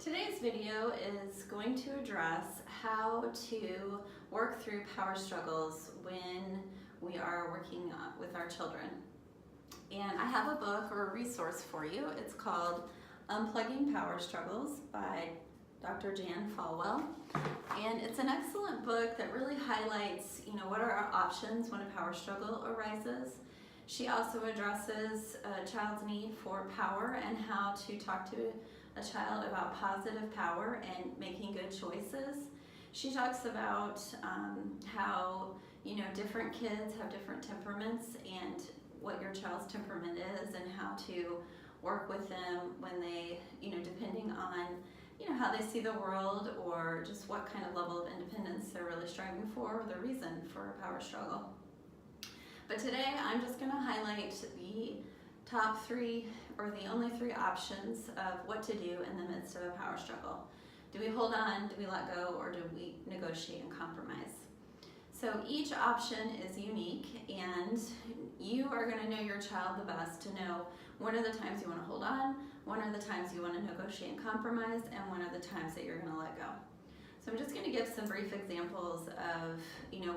Today's video is going to address how to work through power struggles when we are working with our children. And I have a book or a resource for you. It's called Unplugging Power Struggles by Dr. Jan Falwell. And it's an excellent book that really highlights, what are our options when a power struggle arises. She also addresses a child's need for power and how to talk to a child about positive power and making good choices. She talks about how different kids have different temperaments and what your child's temperament is and how to work with them when they, depending on how they see the world or just what kind of level of independence they're really striving for or the reason for a power struggle. But today I'm just going to highlight the top three or the only three options of what to do in the midst of a power struggle. Do we hold on, do we let go, or do we negotiate and compromise? So each option is unique, and you are going to know your child the best to know when are the times you want to hold on, when are the times you want to negotiate and compromise, and when are the times that you're going to let go. So I'm just going to give some brief examples of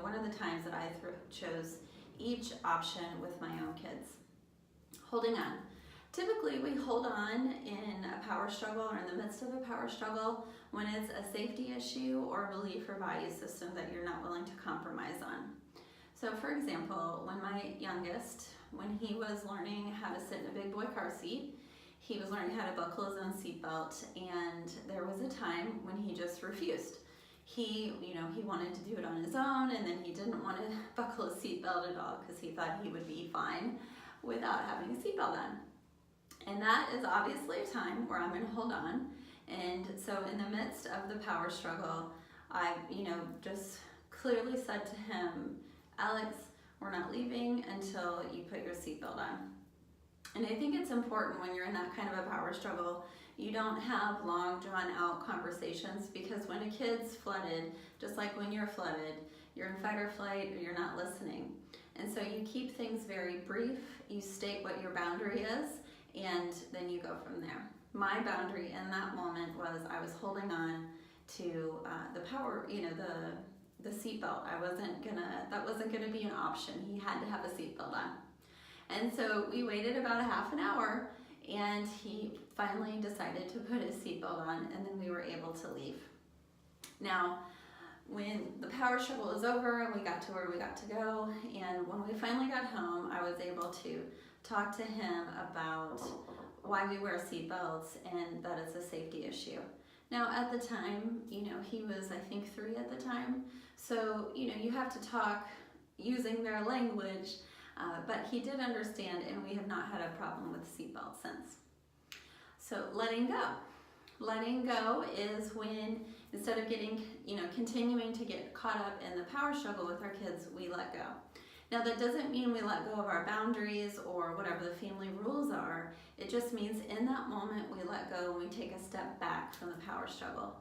one of the times that I chose each option with my own kids. Holding on. Typically we hold on in a power struggle or in the midst of a power struggle when it's a safety issue or a belief or value system that you're not willing to compromise on. So for example, when my youngest, when he was learning how to sit in a big boy car seat, he was learning how to buckle his own seatbelt, and there was a time when he just refused. He wanted to do it on his own, and then he didn't want to buckle his seatbelt at all because he thought he would be fine without having a seatbelt on. And that is obviously a time where I'm going to hold on. And so in the midst of the power struggle, I, just clearly said to him, Alex, we're not leaving until you put your seatbelt on. And I think it's important when you're in that kind of a power struggle, you don't have long drawn out conversations, because when a kid's flooded, just like when you're flooded, you're in fight or flight or you're not listening. And so you keep things very brief, you state what your boundary is, and then you go from there. My boundary in that moment was I was holding on to the power, the seatbelt. That wasn't gonna be an option. He had to have a seatbelt on. And so we waited about a half an hour, and he finally decided to put his seatbelt on, and then we were able to leave. Now, when the power struggle was over and we got to where we got to go, and when we finally got home, I was able to talk to him about why we wear seatbelts and that it's a safety issue. Now at the time, he was I think 3 at the time, so you have to talk using their language, but he did understand, and we have not had a problem with seatbelts since. So letting go. Letting go is when, instead of continuing to get caught up in the power struggle with our kids, we let go. Now that doesn't mean we let go of our boundaries or whatever the family rules are. It just means in that moment we let go and we take a step back from the power struggle.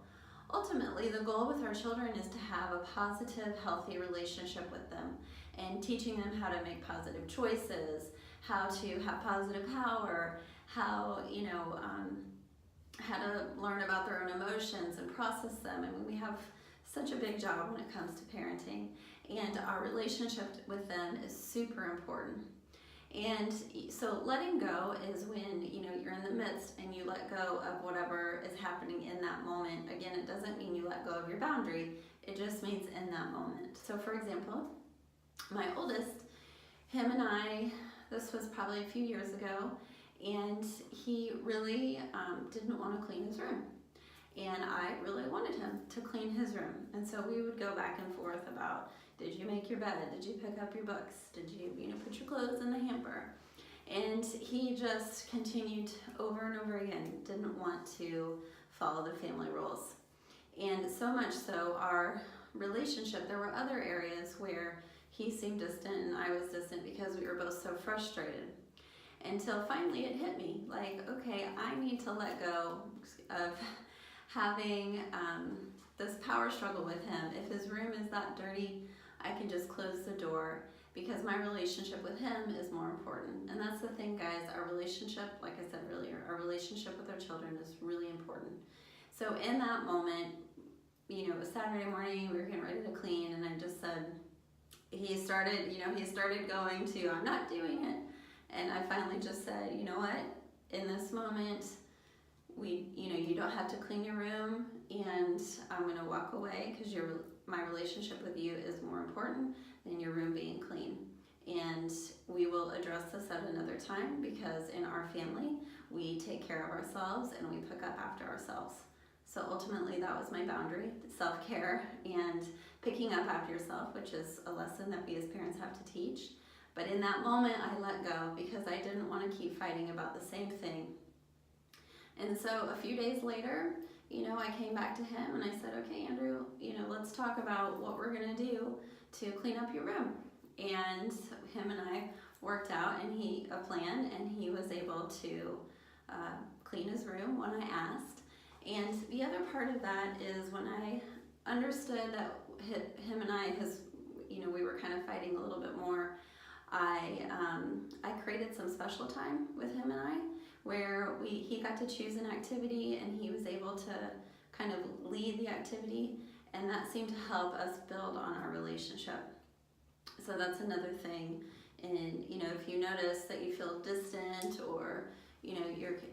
Ultimately, the goal with our children is to have a positive, healthy relationship with them, and teaching them how to make positive choices, how to have positive power, how to learn about their own emotions and process them. I mean, we have such a big job when it comes to parenting, and our relationship with them is super important. And so letting go is when you're in the midst and you let go of whatever is happening in that moment. Again, it doesn't mean you let go of your boundary, it just means in that moment. So for example, my oldest, him and I, this was probably a few years ago, and he really didn't want to clean his room. And I really wanted him to clean his room. And so we would go back and forth about, did you make your bed? Did you pick up your books? Did you, put your clothes in the hamper? And he just continued over and over again, didn't want to follow the family rules. And so much so, our relationship, there were other areas where he seemed distant and I was distant because we were both so frustrated. Until finally it hit me, like, okay, I need to let go of having this power struggle with him. If his room is that dirty, I can just close the door, because my relationship with him is more important. And that's the thing, guys, our relationship, like I said earlier, our relationship with our children is really important. So in that moment, you know, it was Saturday morning, we were getting ready to clean, and I just said, he started going to, I'm not doing it. And I finally just said, you know what, in this moment, you don't have to clean your room, and I'm gonna walk away because my relationship with you is more important than your room being clean. And we will address this at another time, because in our family, we take care of ourselves and we pick up after ourselves. So ultimately that was my boundary, self-care and picking up after yourself, which is a lesson that we as parents have to teach. But in that moment, I let go because I didn't want to keep fighting about the same thing. And so a few days later, I came back to him and I said, okay, Andrew, let's talk about what we're gonna do to clean up your room. And him and I worked out a plan, and he was able to clean his room when I asked. And the other part of that is when I understood that him and I, we were kind of fighting a little bit more, I created some special time with him and I, where he got to choose an activity and he was able to kind of lead the activity, and that seemed to help us build on our relationship. So that's another thing. And if you notice that you feel distant, or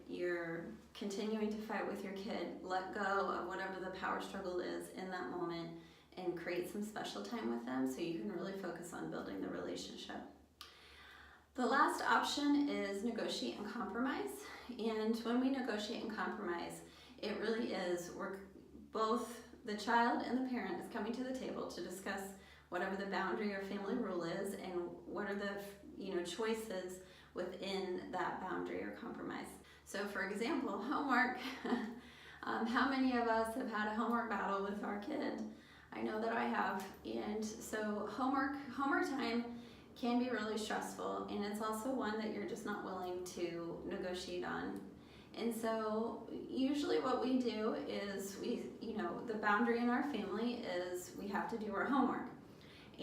you're continuing to fight with your kid, let go of whatever the power struggle is in that moment and create some special time with them so you can really focus on building the relationship. The last option is negotiate and compromise. And when we negotiate and compromise, it really is both the child and the parent is coming to the table to discuss whatever the boundary or family rule is, and what are the choices within that boundary or compromise. So for example, homework. How many of us have had a homework battle with our kid? I know that I have. And so homework time can be really stressful, and it's also one that you're just not willing to negotiate on. And so usually what we do is the boundary in our family is we have to do our homework.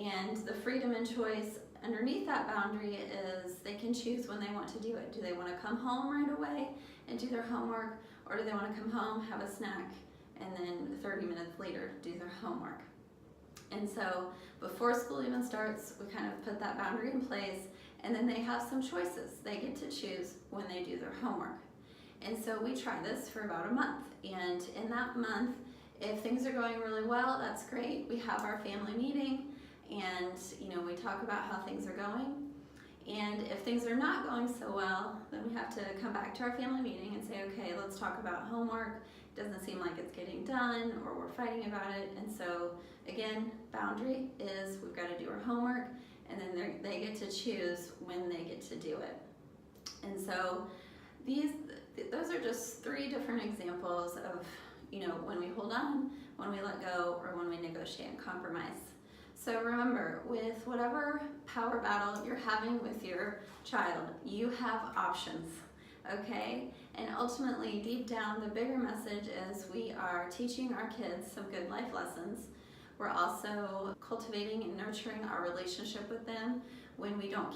And the freedom and choice underneath that boundary is they can choose when they want to do it. Do they want to come home right away and do their homework, or do they want to come home, have a snack, and then 30 minutes later do their homework? And so before school even starts, we kind of put that boundary in place, and then they have some choices. They get to choose when they do their homework. And so we try this for about a month. And in that month, if things are going really well, that's great. We have our family meeting, and we talk about how things are going. And if things are not going so well, then we have to come back to our family meeting and say, okay, let's talk about homework. It doesn't seem like it's getting done, or we're fighting about it. And so again, boundary is we've got to do our homework, and then they get to choose when they get to do it. And so those are just 3 different examples of when we hold on, when we let go, or when we negotiate and compromise. So remember, with whatever power battle you're having with your child, you have options, okay? And ultimately, deep down, the bigger message is we are teaching our kids some good life lessons. We're also cultivating and nurturing our relationship with them when we don't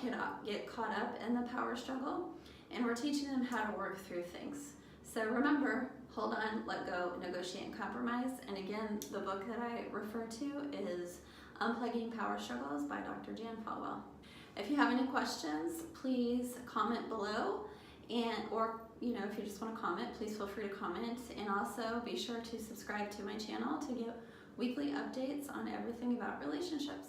get caught up in the power struggle. And we're teaching them how to work through things. So remember, hold on, let go, negotiate, and compromise. And again, the book that I refer to is Unplugging Power Struggles by Dr. Jan Falwell. If you have any questions, please comment below, or if you just want to comment, please feel free to comment. And also be sure to subscribe to my channel to get weekly updates on everything about relationships.